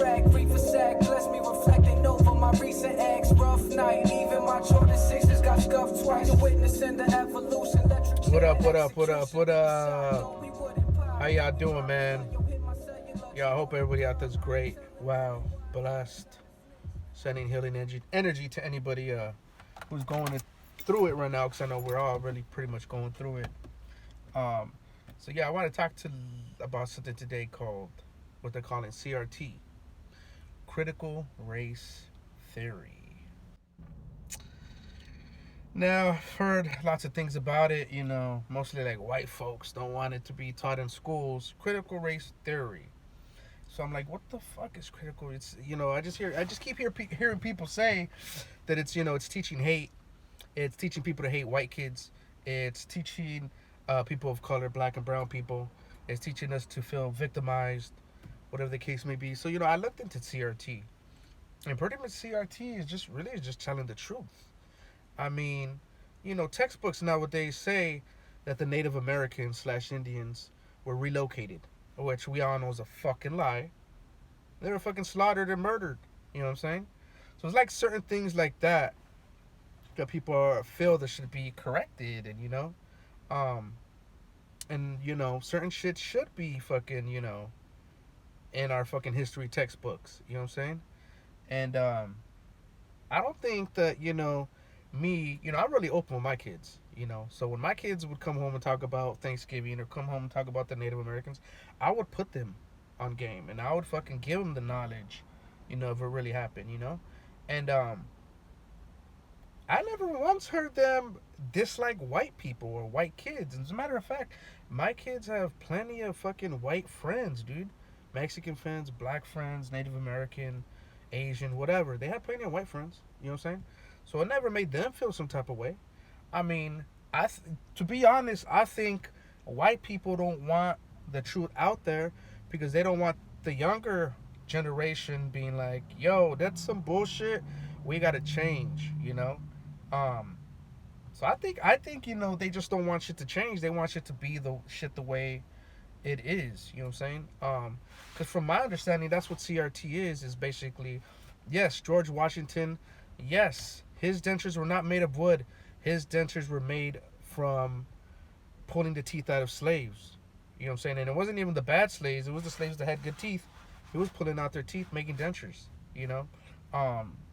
track, reefer sack, bless me reflecting over my recent acts. Rough night, even my Jordan 6s got scuffed twice. Witnessing the evolution. What up, what up, what up, what up? How y'all doing, man? Yeah, I hope everybody out there's great. Wow, blessed. Sending healing energy to anybody who's going through it right now, because I know we're all really pretty much going through it. So yeah, I want to talk about something today called what they're calling CRT, critical race theory. Now, I've heard lots of things about it, mostly like white folks don't want it to be taught in schools. Critical race theory. So I'm like, what the fuck is critical? It's I just keep hearing people say that it's teaching hate. It's teaching people to hate white kids. It's teaching people of color, black and brown people. It's teaching us to feel victimized, whatever the case may be. So I looked into CRT, and pretty much CRT is just telling the truth. I mean, textbooks nowadays say that the Native Americans / Indians were relocated, which we all know is a fucking lie. They were fucking slaughtered and murdered. You know what I'm saying? So it's like certain things like that people feel that should be corrected, and certain shit should be fucking in our fucking history textbooks. You know what I'm saying? And I don't think that me, I'm really open with my kids, So when my kids would come home and talk about Thanksgiving or come home and talk about the Native Americans, I would put them on game and I would fucking give them the knowledge, if it really happened, And I never once heard them dislike white people or white kids. And as a matter of fact, my kids have plenty of fucking white friends, dude. Mexican friends, black friends, Native American, Asian, whatever. They have plenty of white friends, you know what I'm saying? So it never made them feel some type of way. I mean, to be honest, I think white people don't want the truth out there because they don't want the younger generation being like, yo, that's some bullshit. We got to change, So I think they just don't want shit to change. They want shit to be the way it is, you know what I'm saying? Because from my understanding, that's what CRT is basically, yes, George Washington, yes, his dentures were not made of wood. His dentures were made from pulling the teeth out of slaves. You know what I'm saying? And it wasn't even the bad slaves. It was the slaves that had good teeth. He was pulling out their teeth, making dentures,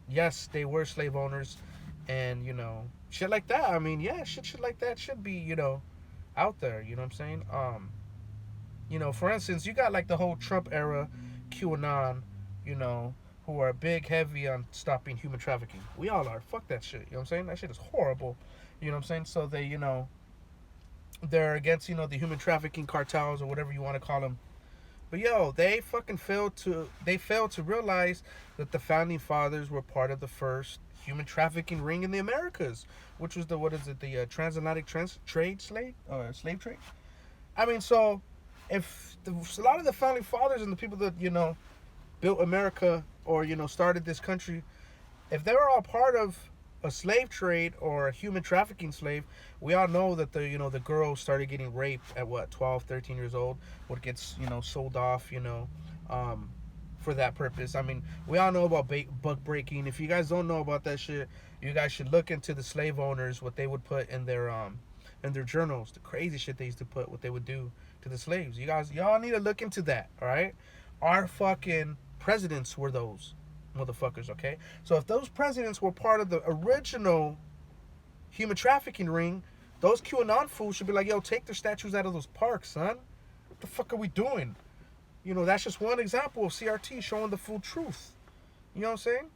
Yes, they were slave owners and, shit like that. I mean, yeah, shit like that should be, out there. You know what I'm saying? For instance, you got like the whole Trump era, QAnon, who are big, heavy on stopping human trafficking. We all are. Fuck that shit. You know what I'm saying? That shit is horrible. You know what I'm saying? So they, they're against, the human trafficking cartels or whatever you want to call them. But they fucking failed to realize that the founding fathers were part of the first human trafficking ring in the Americas, which was the transatlantic slave trade. I mean, so if a lot of the founding fathers and the people that built America or started this country, if they were all part of a slave trade or a human trafficking slave, we all know that the girls started getting raped at 12, 13 years old, what gets sold off for that purpose. I mean, we all know about buck breaking. If you guys don't know about that shit, you guys should look into the slave owners, what they would put in their journals, the crazy shit they used to put, what they would do to the slaves. Y'all need to look into that. All right, our fucking presidents were those motherfuckers, okay? So if those presidents were part of the original human trafficking ring, those QAnon fools should be like, yo, take their statues out of those parks, son. What the fuck are we doing? That's just one example of CRT showing the full truth. You know what I'm saying?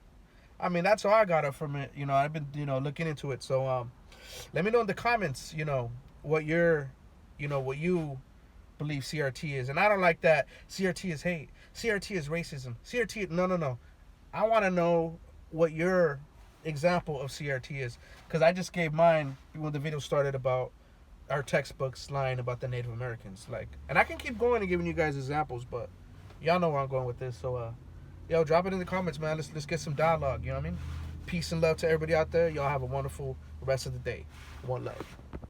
I mean, that's all I got up from it. I've been, looking into it. So, let me know in the comments, what what you believe CRT is. And I don't like that CRT is hate. CRT is racism. CRT, no. I want to know what your example of CRT is, because I just gave mine when the video started about our textbooks lying about the Native Americans. And I can keep going and giving you guys examples, but y'all know where I'm going with this. So, drop it in the comments, man. Let's get some dialogue. You know what I mean? Peace and love to everybody out there. Y'all have a wonderful rest of the day. One love.